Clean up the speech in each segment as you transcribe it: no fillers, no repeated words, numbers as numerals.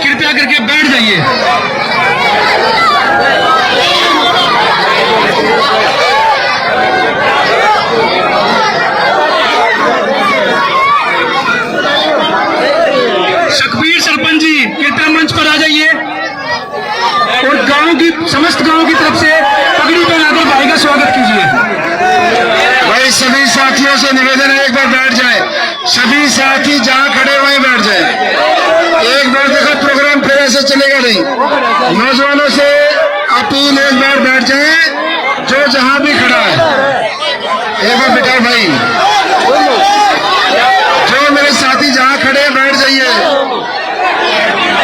कृपया करके बैठ जाइए। सुखबीर सरपंच जी कृपया मंच पर आ जाइए और गांव की समस्त गांव की तरफ से पगड़ी पहनाकर भाई का स्वागत कीजिए। भाई सभी साथियों से निवेदन है, एक बार बैठ जाए। सभी साथी जहां खड़े वहीं बैठ जाए। एक बार देखो प्रोग्राम फिर ऐसे चलेगा नहीं। नौजवानों से अपील, एक बार बैठ जाए जो जहां भी खड़ा है। एक बार बिठाओ भाई, जो मेरे साथी जहां खड़े हैं बैठ जाइए।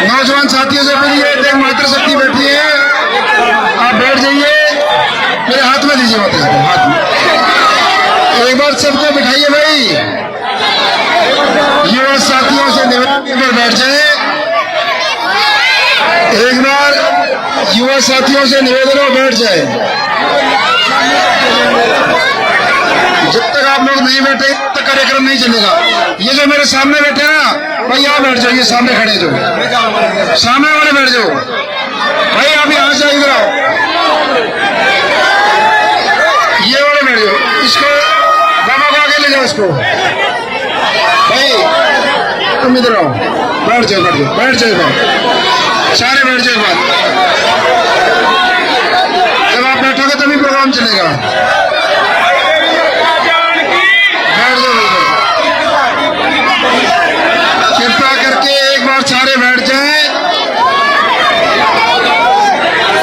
नौजवान साथियों से फिर ये देख मातृ शक्ति बैठी है, आप बैठ जाइए। मेरे हाथ में दीजिए मातृ शक्ति, हाथ में। एक बार सबको बिठाइए भाई। युवा साथियों से निवेदन पर बैठ जाए। एक बार युवा साथियों से निवेदन हो बैठ जाए। जब तक आप लोग नहीं बैठे तब तक कार्यक्रम नहीं चलेगा। ये जो मेरे सामने बैठे हैं ना भाई, यहाँ बैठ जाइए। सामने खड़े जो सामने वाले बैठ जाओ भाई। आप यहाँ से इधर आओ, ये वाले बैठ जाओ। इसको बाबा को आगे ले जाओ इसको भाई। तुम इधर आओ, बैठ जाओ बैठ जाओ बैठ जाओ, सारे बैठ जाओ। जब आप बैठोगे तभी प्रोग्राम चलेगा। बैठ जाओ, कृपया करके एक बार सारे बैठ जाए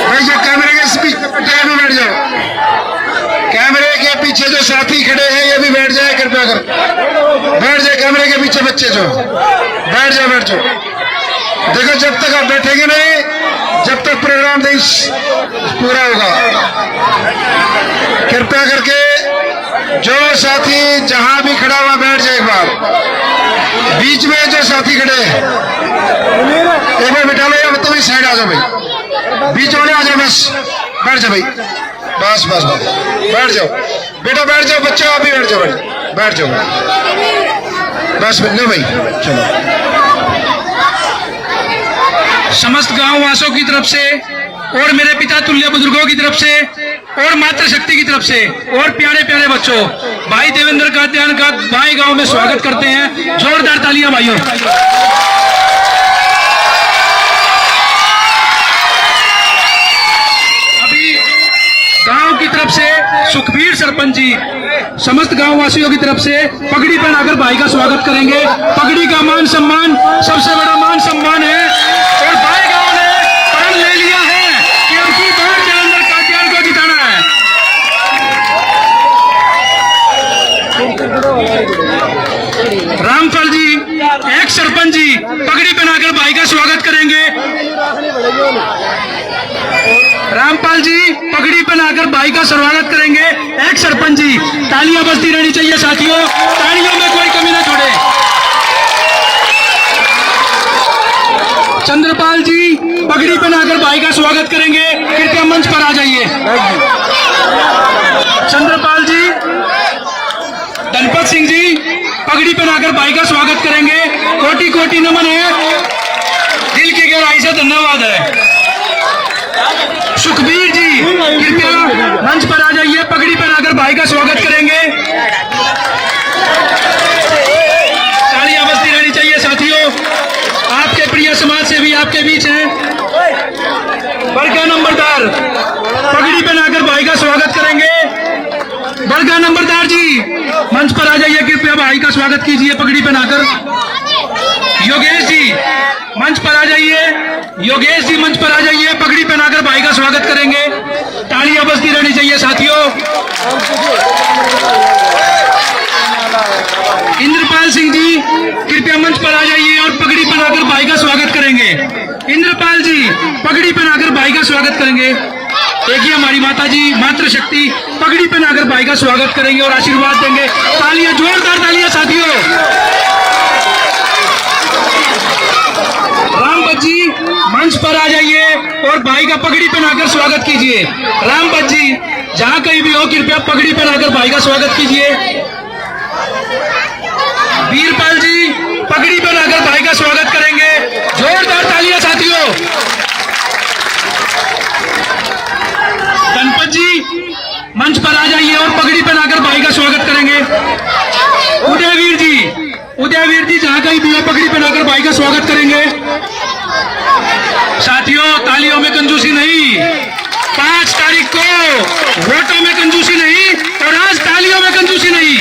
भाई। जो कैमरे के पीछे बैठे हैं भी बैठ जाओ। कैमरे के पीछे जो साथी खड़े हैं ये भी बैठ जाए कृपया कर। बैठ जाए कैमरे के पीछे बच्चे जो, बैठ जाओ बैठ जाओ। देखो जब तक आप बैठेंगे नहीं जब तक प्रोग्राम नहीं पूरा होगा। कृपया करके जो साथी जहां भी खड़ा हुआ बैठ जाए। एक बार बीच में जो साथी खड़े हैं एक बार बिठा लो, या मतलब साइड आ जाओ भाई। बीच वाले आ जाओ, बस बैठ जाओ भाई। बस बस बस बैठ जाओ बेटा, बैठ जाओ बच्चों, आप भी बैठ जाओ बैठ जाओ बस लो भाई। चलो समस्त गांव वासियों की तरफ से और मेरे पिता तुल्य बुजुर्गों की तरफ से और मातृ शक्ति की तरफ से और प्यारे प्यारे बच्चों, भाई देवेंद्र कात्यायन का बाई गांव में स्वागत करते हैं। जोरदार तालियां भाइयों। अभी गांव की तरफ से सुखबीर सरपंच जी समस्त गांव वासियों की तरफ से पगड़ी पहनाकर भाई का स्वागत करेंगे। पगड़ी का मान सम्मान सबसे बड़ा मान सम्मान है और भाई गांव ने प्रण ले लिया है कि उनकी बार देवेंद्र कात्यायन को जिताना है। रामपाल जी एक्स सरपंच जी पगड़ी पहनाकर भाई का स्वागत करेंगे। रामपाल जी पगड़ी पहनाकर भाई का स्वागत करेंगे। एक्स सरपंच जी, तालियां बजती रहनी चाहिए साथियों, तालियों में कोई कमी न छोड़े। चंद्रपाल जी पगड़ी पहनाकर भाई का स्वागत करेंगे। कृपया मंच पर आ जाइए। चंद्रपाल जी, धनपत सिंह जी पगड़ी पहनाकर भाई का स्वागत करेंगे। कोटि कोटि नमन है, दिल की गहराई से धन्यवाद है। सुखबीर जी कृपया मंच पर आ जाइए, पगड़ी पहनाकर भाई का स्वागत करेंगे। तालियां बजती रहनी चाहिए साथियों, आपके प्रिय समाज से भी आपके बीच हैं। बड़का नंबरदार पगड़ी पहनाकर भाई का स्वागत करेंगे। बड़का नंबरदार जी मंच पर आ जाइए, कृपया भाई का स्वागत कीजिए पगड़ी पहनाकर। योगेश जी मंच पर आ जाइए। योगेश जी मंच पर आ जाइए, पगड़ी पहनाकर भाई का स्वागत करेंगे। तालियां बजती रहनी चाहिए साथियों। इंद्रपाल सिंह जी कृपया मंच पर आ जाइए और पगड़ी पहनाकर भाई का स्वागत करेंगे। इंद्रपाल जी पगड़ी पहनाकर भाई का स्वागत करेंगे। देखिए हमारी माता जी मातृ शक्ति पगड़ी पहनाकर भाई का स्वागत करेंगे और आशीर्वाद देंगे। तालियां, जोरदार तालियां साथियों। रामपत जी मंच पर आ जाइए और भाई का पगड़ी पहनाकर स्वागत कीजिए। रामपत जी जहां कहीं भी हो कृपया पगड़ी पहनाकर भाई का स्वागत कीजिए। वीरपाल जी पगड़ी पहनाकर भाई का स्वागत करेंगे। जोरदार तालियां भी हो पगड़ी पहनाकर भाई का स्वागत करेंगे। साथियों तालियों में कंजूसी नहीं, 5 तारीख को वोटों में कंजूसी नहीं और आज तालियों में कंजूसी नहीं।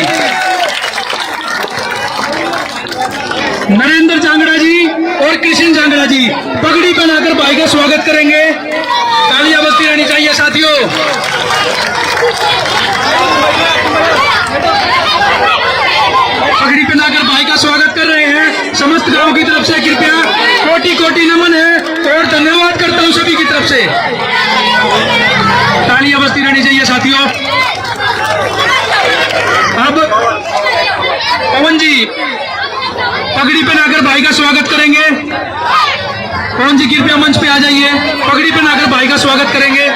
नरेंद्र जांगड़ा जी और कृष्ण जांगड़ा जी पगड़ी पहनाकर भाई का स्वागत करेंगे। तालियां बजती रहनी चाहिए साथियों। पगड़ी पहनाकर भाई का स्वागत कर रहे हैं समस्त गांव की तरफ से। कृपया कोटि कोटि नमन है और धन्यवाद करता हूं सभी की तरफ से। तालियां बजती रहनी चाहिए साथियों। अब पवन जी पगड़ी पहनाकर भाई का स्वागत करेंगे। पवन जी कृपया मंच पे आ जाइए, पगड़ी पहनाकर भाई का स्वागत करेंगे।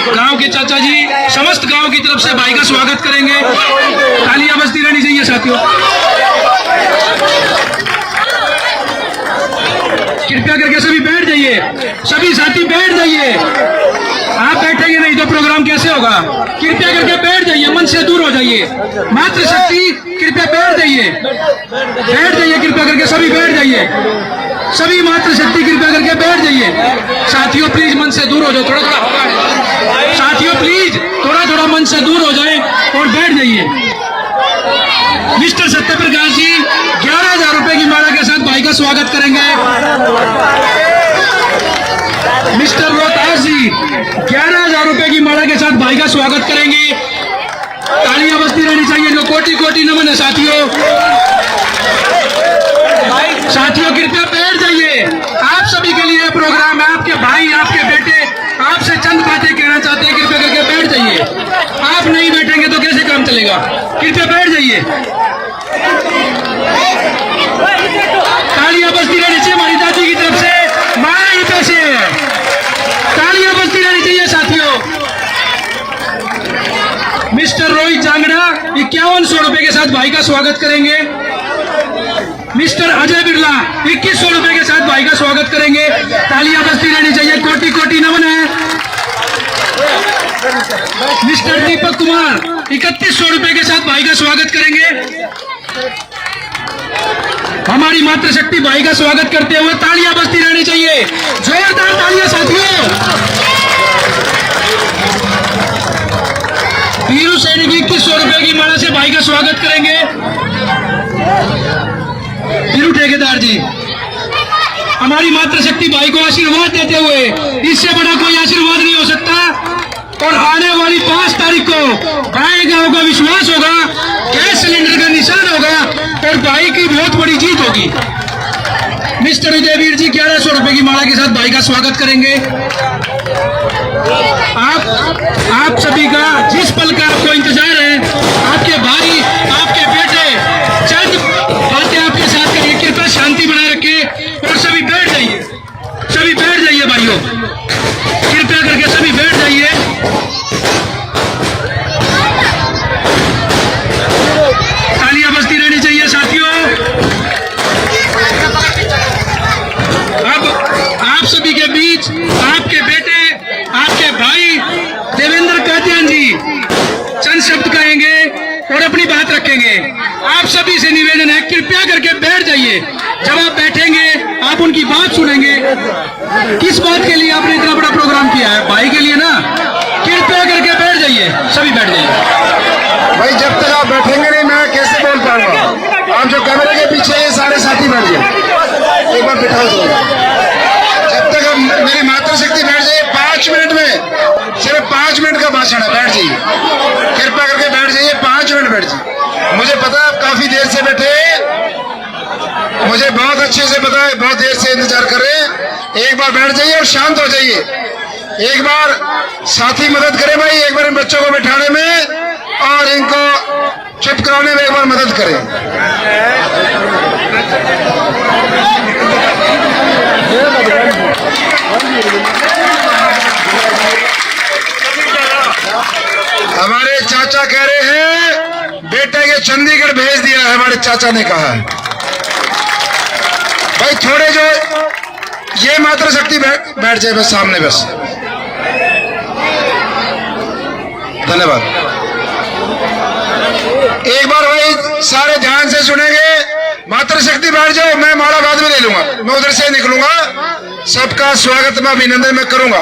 गांव के चाचा जी समस्त गांव की तरफ से भाई का स्वागत करेंगे। तालियां बजती रहनी चाहिए साथियों। कृपया करके सभी बैठ जाइए, सभी साथी बैठ जाइए। आप बैठेंगे नहीं तो प्रोग्राम कैसे होगा। कृपया करके बैठ जाइए, मंच से दूर हो जाइए। मातृशक्ति कृपया बैठ जाइए, बैठ जाइए कृपया करके सभी बैठ जाइए। सभी मातृशक्ति कृपया करके बैठ जाइए। साथियों प्लीज मंच से दूर हो जाओ, थोड़ा थोड़ा। साथियों प्लीज थोड़ा थोड़ा मंच से दूर हो जाए और बैठ जाइए। मिस्टर सत्यप्रकाश जी 11,000 रुपए की माला के साथ भाई का स्वागत करेंगे। मिस्टर रोहतास जी 11,000 रुपए की माला के साथ भाई का स्वागत करेंगे। तालियां बजती रहनी चाहिए। जो कोटि कोटि नमन है साथियों। साथियों कृपया बैठ जाइए। आप सभी के लिए प्रोग्राम है, आपके भाई आपके बेटे आपसे चंद बातें कहना चाहते हैं। कृपया करके बैठ जाइए। आप नहीं बैठेंगे तो कैसे काम चलेगा। कृपया बैठ जाइए। तालियां बजती रहनी चाहिए हमारी दादी की तरफ से। मां ही पैसे तालियां बजती रहनी चाहिए साथियों। मिस्टर रोहित जांगड़ा 5100 रुपए के साथ भाई का स्वागत करेंगे। मिस्टर अजय बिरला 2100 रुपए के साथ भाई का स्वागत करेंगे। तालियां बजती रहनी चाहिए। कोटि कोटि नमन है। मिस्टर दीपक कुमार 3100 रुपए के साथ भाई का स्वागत करेंगे। हमारी मातृशक्ति भाई का स्वागत करते हुए तालियां बजती रहनी चाहिए। जोरदार तालियां साथियों। वीरू सैनी 2100 रुपए की माला से भाई का स्वागत करेंगे। वीरू ठेकेदार जी हमारी मातृशक्ति भाई को आशीर्वाद देते हुए, इससे बड़ा कोई आशीर्वाद नहीं हो सकता। और आने वाली 5 तारीख को भाई गांव का विश्वास होगा, गैस सिलेंडर का निशान होगा और भाई की बहुत बड़ी जीत होगी। मिस्टर उदयवीर जी 1100 रुपए की माला के साथ भाई का स्वागत करेंगे। आप सभी का जिस पल का आपको इंतजार है, आपके भाई आपके बेटे चंद बातें आपके साथ करिए। कृपया शांति बनाए रखिए और सभी बैठ जाइए। सभी बैठ जाइए भाइयों, कृपया करके सभी बैठ जाइए। तालियां बजती रहनी चाहिए साथियों। अब आप सभी के बीच आपके बेटे आपके भाई देवेंद्र कातियान जी चंद शब्द कहेंगे और अपनी बात रखेंगे। आप सभी से निवेदन है कृपया करके बैठ जाइए। जब आप बैठेंगे आप उनकी बात सुनेंगे। किस बात के लिए आपने इतना बड़ा प्रोग्राम किया है, भाई के लिए ना। कृपया करके बैठ जाइए, सभी बैठ जाइए। भाई जब तक आप बैठेंगे नहीं मैं कैसे बोल पाऊंगा। आप जो कैमरे के पीछे ये सारे साथी बैठ जाए, एक बार बिठा दो। जब तक मेरी मातृशक्ति बैठ जाए 5 मिनट में, सिर्फ 5 मिनट का भाषण है, बैठ जाइए। कृपया करके बैठ जाइए, 5 मिनट बैठ जाइए। मुझे पता है आप काफी देर से बैठे, मुझे बहुत अच्छे से पता है, बहुत देर से इंतजार कर रहे हैं। एक बार बैठ जाइए और शांत हो जाइए। एक बार साथी मदद करें भाई, एक बार इन बच्चों को बिठाने में और इनको चुप कराने में एक बार मदद करें। हमारे चाचा कह रहे हैं बेटे के चंडीगढ़ भेज दिया है, हमारे चाचा ने कहा है। भाई थोड़े जो ये मातृशक्ति बैठ जाए बस सामने, बस धन्यवाद। एक बार भाई सारे ध्यान से सुनेंगे। मातृशक्ति बैठ जाओ, मैं माला बाद में ले लूंगा, मैं उधर से निकलूंगा। सबका स्वागत में अभिनंदन मैं करूंगा।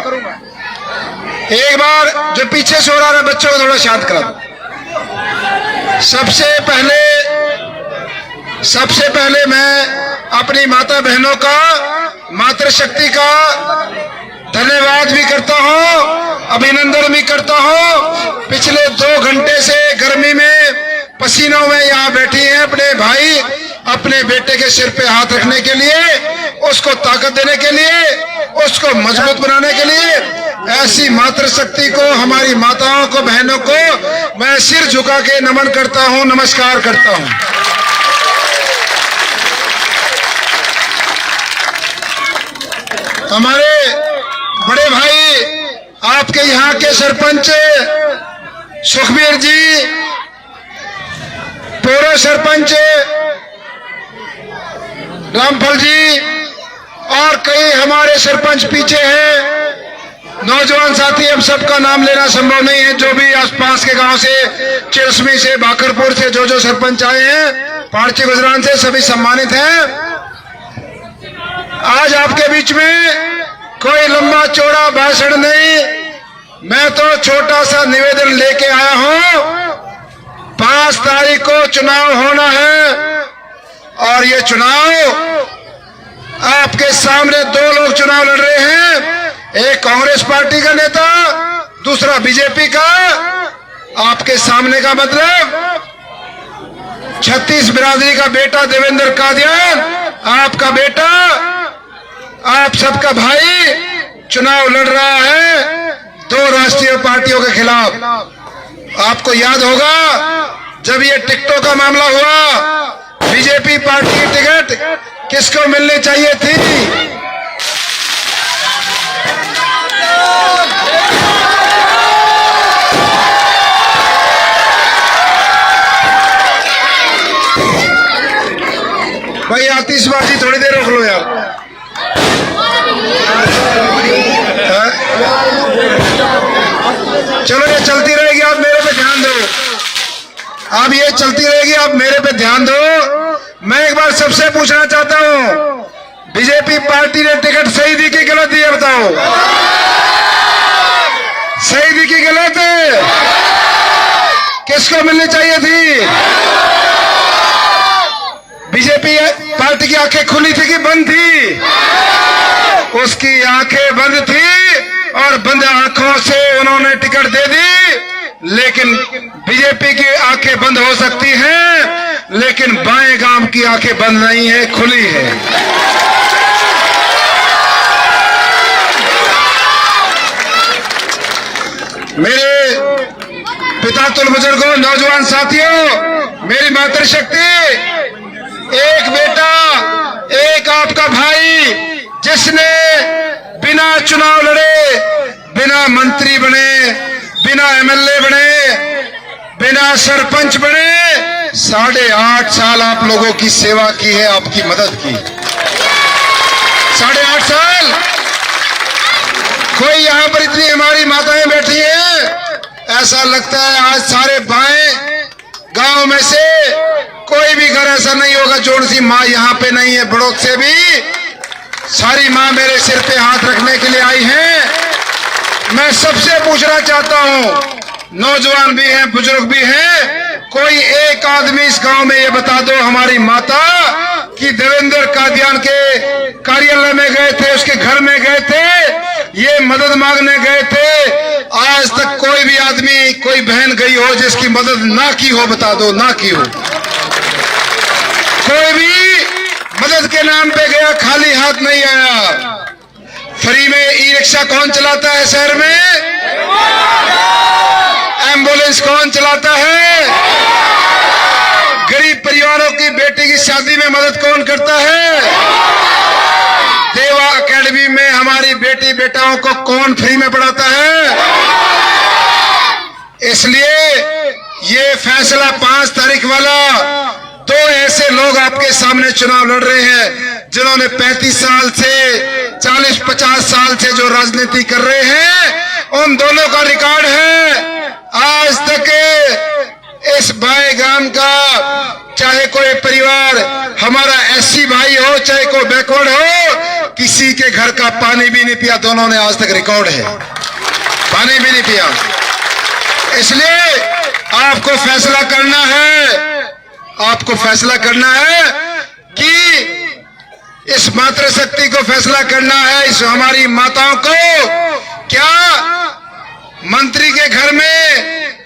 एक बार जो पीछे सो रहा है बच्चों को थोड़ा शांत करा दो। सबसे पहले मैं अपनी माता बहनों का, मातृशक्ति का धन्यवाद भी करता हूं, अभिनंदन भी करता हूं। पिछले 2 घंटे से गर्मी में पसीनों में यहाँ बैठी हैं अपने भाई, अपने बेटे के सिर पे हाथ रखने के लिए, उसको ताकत देने के लिए, उसको मजबूत बनाने के लिए। ऐसी मातृशक्ति को, हमारी माताओं को, बहनों को मैं सिर झुका के नमन करता हूं, नमस्कार करता हूं। हमारे बड़े भाई आपके यहाँ के सरपंच सुखबीर जी, पूर्व सरपंच रामफल जी और कई हमारे सरपंच पीछे हैं। नौजवान साथी, अब सबका नाम लेना संभव नहीं है। जो भी आसपास के गांव से, चिरसमी से, बाकरपुर से जो सरपंच आए हैं, पारची गुजरान से, सभी सम्मानित हैं। आज आपके बीच में कोई लंबा चौड़ा भाषण नहीं, मैं तो छोटा सा निवेदन लेके आया हूं। 5 तारीख को चुनाव होना है और ये चुनाव आपके सामने 2 लोग चुनाव लड़ रहे हैं, एक कांग्रेस पार्टी का नेता, दूसरा बीजेपी का। आपके सामने का मतलब 36 बिरादरी का बेटा देवेंद्र कादियान, आपका बेटा, आप सबका भाई चुनाव लड़ रहा है 2 राष्ट्रीय पार्टियों के खिलाफ। आपको याद होगा जब ये टिकटों का मामला हुआ, बीजेपी पार्टी की टिकट किसको मिलनी चाहिए थी? भाई आतिशबाजी थोड़ी देर रोक लो यार। चलो ये चलती रहेगी, आप मेरे पे ध्यान दो। अब ये चलती रहेगी, आप मेरे पे ध्यान दो। मैं एक बार सबसे पूछना चाहता हूं, बीजेपी पार्टी ने टिकट सही दी कि गलत दी है? बताओ, सही दी कि गलत? किसको मिलनी चाहिए थी? बीजेपी पार्टी की आंखें खुली थी कि बंद थी? उसकी आंखें बंद थी और बंद आंखों से उन्होंने टिकट दे दी। लेकिन बीजेपी की आंखें बंद हो सकती हैं, लेकिन बाएं गांव की आंखें बंद नहीं है, खुली है। मेरे पिता तुल बुजुर्गों, नौजवान साथियों, मेरी मातृशक्ति, एक बेटा, एक आपका भाई, जिसने बिना चुनाव लड़े, बिना मंत्री बने, बिना एमएलए बने, बिना सरपंच बने 8.5 साल आप लोगों की सेवा की है, आपकी मदद की। 8.5 साल। कोई यहाँ पर इतनी हमारी माताएं बैठी हैं, ऐसा लगता है आज सारे बाएं गांव में से कोई भी घर ऐसा नहीं होगा जोड़ सी माँ यहाँ पे नहीं है। बड़ोद से भी सारी माँ मेरे सिर पे हाथ रखने के लिए आई हैं। मैं सबसे पूछना चाहता हूँ, नौजवान भी हैं, बुजुर्ग भी हैं, कोई एक आदमी इस गांव में ये बता दो हमारी माता कि देवेंद्र कादियान के कार्यालय में गए थे, उसके घर में गए थे, ये मदद मांगने गए थे। आज तक कोई भी आदमी, कोई बहन गई हो जिसकी मदद ना की हो? बता दो, ना की हो। कोई भी मदद के नाम पे गया, खाली हाथ नहीं आया। फ्री में ई रिक्शा कौन चलाता है शहर में? एम्बुलेंस कौन चलाता है? गरीब परिवारों की बेटी की शादी में मदद कौन करता है? देवा एकेडमी में हमारी बेटी बेटाओं को कौन फ्री में पढ़ाता है? इसलिए ये फैसला 5 तारीख वाला, 2 ऐसे लोग आपके सामने चुनाव लड़ रहे हैं जिन्होंने 35 साल से 40-50 साल से जो राजनीति कर रहे हैं, उन दोनों का रिकॉर्ड है आज तक इस भाईगाम का चाहे कोई परिवार हमारा एससी भाई हो चाहे कोई बैकवर्ड हो, किसी के घर का पानी भी नहीं पिया। दोनों ने आज तक रिकॉर्ड है, पानी भी नहीं पिया। इसलिए आपको फैसला करना है, आपको फैसला करना है कि इस मातृशक्ति को फैसला करना है, इस हमारी माताओं को क्या मंत्री के घर में,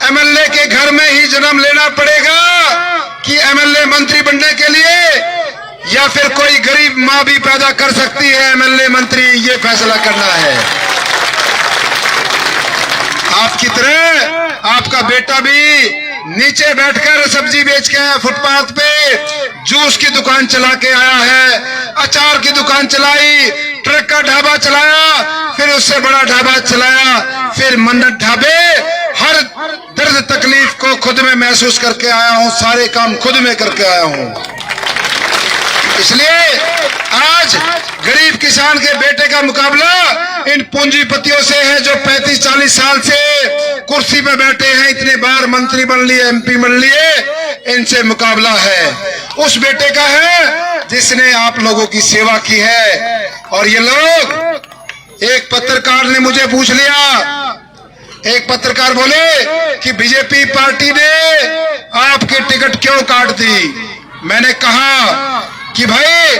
एमएलए के घर में ही जन्म लेना पड़ेगा कि एमएलए मंत्री बनने के लिए, या फिर कोई गरीब मां भी पैदा कर सकती है एमएलए मंत्री? ये फैसला करना है। आपकी तरह आपका बेटा भी नीचे बैठकर सब्जी बेच के आया, फुटपाथ पे जूस की दुकान चला के आया है, अचार की दुकान चलाई, ट्रक का ढाबा चलाया, फिर उससे बड़ा ढाबा चलाया, फिर मन्नत ढाबे। हर दर्द तकलीफ को खुद में महसूस करके आया हूं, सारे काम खुद में करके आया हूं। इसलिए आज गरीब किसान के बेटे का मुकाबला इन पूंजीपतियों से है जो 35-40 साल से कुर्सी पे बैठे हैं, इतने बार मंत्री बन लिए, एमपी बन लिए, इनसे मुकाबला है। उस बेटे का है जिसने आप लोगों की सेवा की है। और ये लोग, एक पत्रकार ने मुझे पूछ लिया, एक पत्रकार बोले कि बीजेपी पार्टी ने आपकी टिकट क्यों काट दी? मैंने कहा कि भाई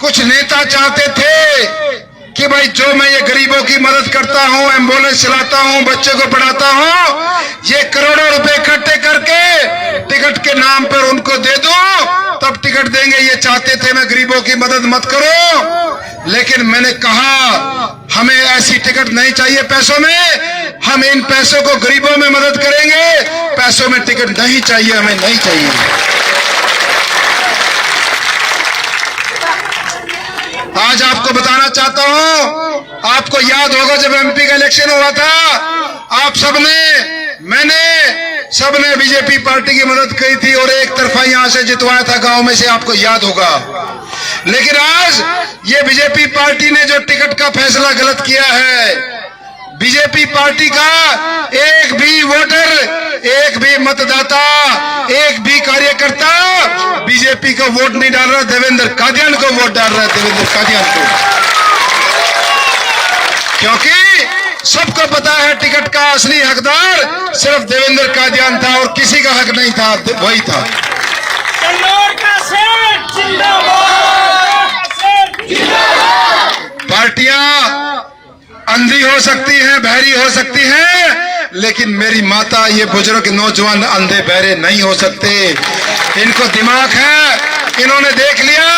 कुछ नेता चाहते थे कि भाई जो मैं ये गरीबों की मदद करता हूँ, एम्बुलेंस चलाता हूँ, बच्चे को पढ़ाता हूँ, ये करोड़ों रुपए इकट्ठे करके टिकट के नाम पर उनको दे दूं, तब टिकट देंगे। ये चाहते थे मैं गरीबों की मदद मत करो। लेकिन मैंने कहा हमें ऐसी टिकट नहीं चाहिए पैसों में, हम इन पैसों को गरीबों में मदद करेंगे, पैसों में टिकट नहीं चाहिए, हमें नहीं चाहिए। आज आपको बताना चाहता हूं, आपको याद होगा जब एमपी का इलेक्शन हुआ था, आप सबने बीजेपी पार्टी की मदद की थी और एक तरफा यहां से जितवाया था गांव में से, आपको याद होगा। लेकिन आज ये बीजेपी पार्टी ने जो टिकट का फैसला गलत किया है, बीजेपी पार्टी का एक भी वोटर, एक भी मतदाता, एक भी कार्यकर्ता बीजेपी को वोट नहीं डाल रहा, देवेंद्र कादियान को वोट डाल रहा है, देवेंद्र कादियान को। क्योंकि सबको पता है टिकट का असली हकदार सिर्फ देवेंद्र कादियान था और किसी का हक नहीं था, वही था। पार्टियां अंधी हो सकती हैं, बहरी हो सकती हैं, लेकिन मेरी माता, ये बुजुर्ग नौजवान अंधे बहरे नहीं हो सकते। इनको दिमाग है, इन्होंने देख लिया,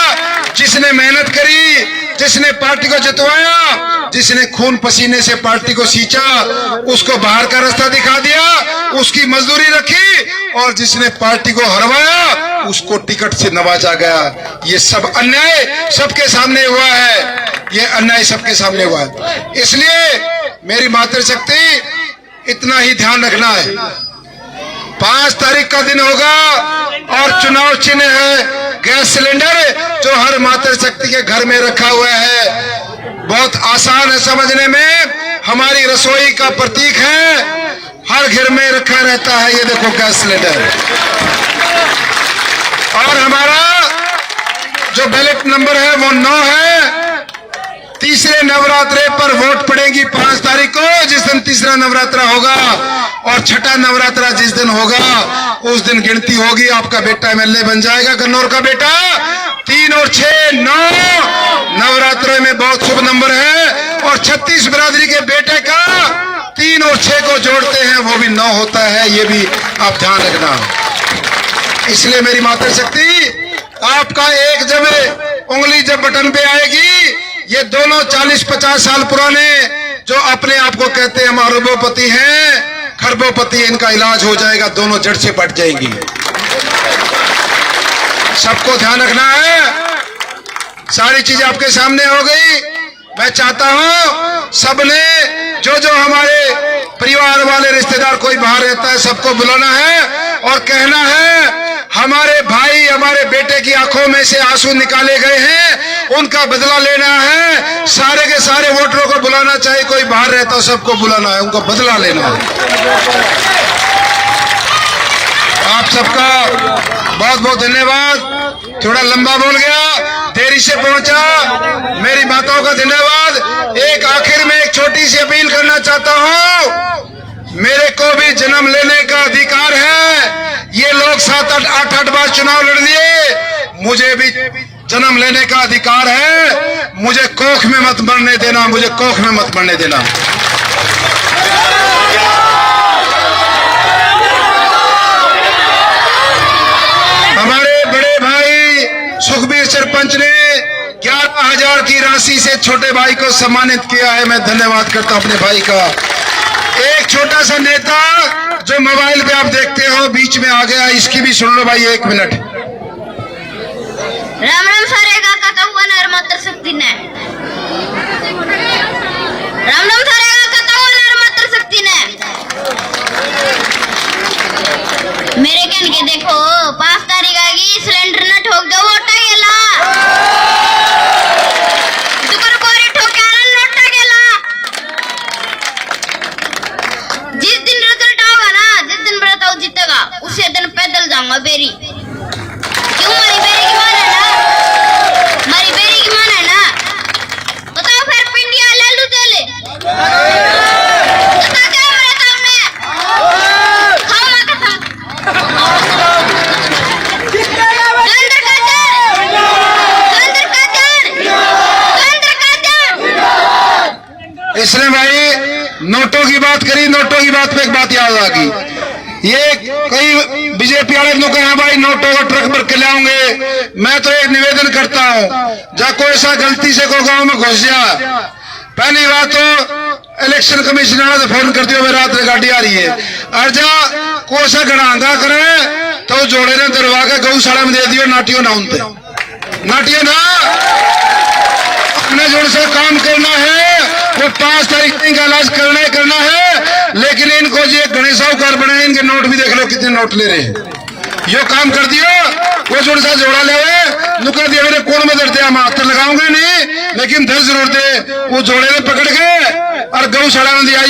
जिसने मेहनत करी, जिसने पार्टी को जितवाया, जिसने खून पसीने से पार्टी को सींचा, उसको बाहर का रास्ता दिखा दिया, उसकी मजदूरी रखी, और जिसने पार्टी को हरवाया उसको टिकट से नवाजा गया। ये सब अन्याय सबके सामने हुआ है, ये अन्याय सबके सामने हुआ है। इसलिए मेरी मातृशक्ति, इतना ही ध्यान रखना है, 5 तारीख का दिन होगा और चुनाव चिन्ह है गैस सिलेंडर, जो हर मातृशक्ति के घर में रखा हुआ है। बहुत आसान है समझने में, हमारी रसोई का प्रतीक है, हर घर में रखा रहता है। ये देखो गैस सिलेंडर। और हमारा जो बैलेट नंबर है वो 9 है। तीसरे नवरात्रे पर वोट पड़ेगी 5 तारीख को, जिस दिन तीसरा नवरात्रा होगा, और छठा नवरात्रा जिस दिन होगा उस दिन गिनती होगी। आपका बेटा एमएलए बन जाएगा, गन्नौर का बेटा। 3 और 6 9 नवरात्रे में बहुत शुभ नंबर है, और 36 बिरादरी के बेटे का 3 और 6 को जोड़ते हैं वो भी 9 होता है, ये भी आप ध्यान रखना। इसलिए मेरी मातृशक्ति, आपका एक जब उंगली जब बटन पे आएगी, ये दोनों 40-50 साल पुराने जो अपने आप को कहते हैं हम अरबोपति हैं, खरबोपति, इनका इलाज हो जाएगा, दोनों जड़ से पट जाएंगी। सबको ध्यान रखना है, सारी चीजें आपके सामने हो गई। मैं चाहता हूं सबने जो हमारे परिवार वाले रिश्तेदार कोई बाहर रहता है, सबको बुलाना है और कहना है हमारे भाई, हमारे बेटे की आंखों में से आंसू निकाले गए हैं, उनका बदला लेना है। सारे के सारे वोटरों को बुलाना चाहिए, कोई बाहर रहता हो सबको बुलाना है, उनका बदला लेना है। आप सबका बहुत बहुत धन्यवाद। थोड़ा लंबा बोल गया, देरी से पहुंचा, मेरी बातों का धन्यवाद। एक आखिर में एक छोटी सी अपील करना चाहता हूं, मेरे को भी जन्म लेने का अधिकार है। ये लोग 7-8 बार चुनाव लड़ लिए, मुझे भी जन्म लेने का अधिकार है। मुझे कोख में मत मरने देना, मुझे कोख में मत मरने देना। हमारे बड़े भाई सुखबीर सरपंच ने 11,000 की राशि से छोटे भाई को सम्मानित किया है। मैं धन्यवाद करता हूं अपने भाई का। एक छोटा सा नेता जो मोबाइल पे आप देखते हो बीच में आ गया, इसकी भी सुन लो भाई, 1 मिनट। राम राम सारे काका कहूँ नर मात्र शक्ति ने, राम राम सारे काका कहूँ नर मात्र शक्ति ने। मेरे कहने के देखो 5 तारीख आएगी, सिलेंडर न ठोक दो वोटा गेला, दुकर कोरी ठोके आना नोटा गेला। जिस दिन रिजल्ट होगा ना, जिस दिन बताओ जीतेगा, उसी दिन पैदल जाऊंगा बेरी। क्यों मारी बेरी की मान है ना, मारी बेरी की मान है ना। बताओ फिर पिंडिया ले लू तेले, बता क्या मेरे सामने खाओ ना कसम। सुरेंद्र काजल इसने भाई नोटों की बात करी, नोटों की बात पे एक बात याद आ गई। ये कई बीजेपी वाले लोग कहे भाई नोटों को ट्रक पर खिलाओगे। मैं तो एक निवेदन करता हूं, जब कोई सा गलती से कोई गांव में घुस जा, पहली बात तो इलेक्शन कमीशन वाले फोन करती हो, रात में गाड़ी आ रही है, और जा कोई सा गड़ांगा करे तो जोड़े ने दरवा के गौशाला में दे दियो, नाटियों ना उनते, नाटियों ना। अपने जोड़ से काम करना है, वो 5 तारीख का इलाज करना है। लेकिन इनको जो गणेश साहूकार बने, इनके नोट भी देख लो कितने नोट ले रहे हैं। यो काम कर दियो, वो जोड़ सा जोड़ा ले नुका दिया, मेरे कौन में दर्द हम हाथ लगाऊंगे नहीं, लेकिन दर्द जरूर दे। वो जोड़े ने पकड़ के और गौशाला में दिया।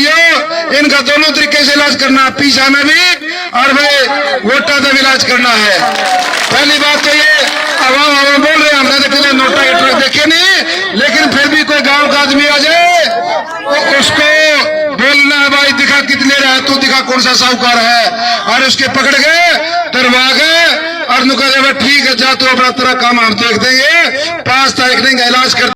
इनका दोनों तरीके से इलाज करना, पीछा में भी और भाई वोटा का भी इलाज करना है। पहली बात तो ये आवाम बोल रहे हैं, हमने तो कितने नोटा के ट्रक देखे नहीं, लेकिन फिर भी कोई गांव का आदमी आ जाए तो उसको बोलना है भाई दिखा कितने रहे, तू दिखा कौन सा साहूकार है, और उसके पकड़ गए दरवा गए और नुका ठीक है जा तू अपना तेरा काम हम देख देंगे, 5 तारीख का इलाज कर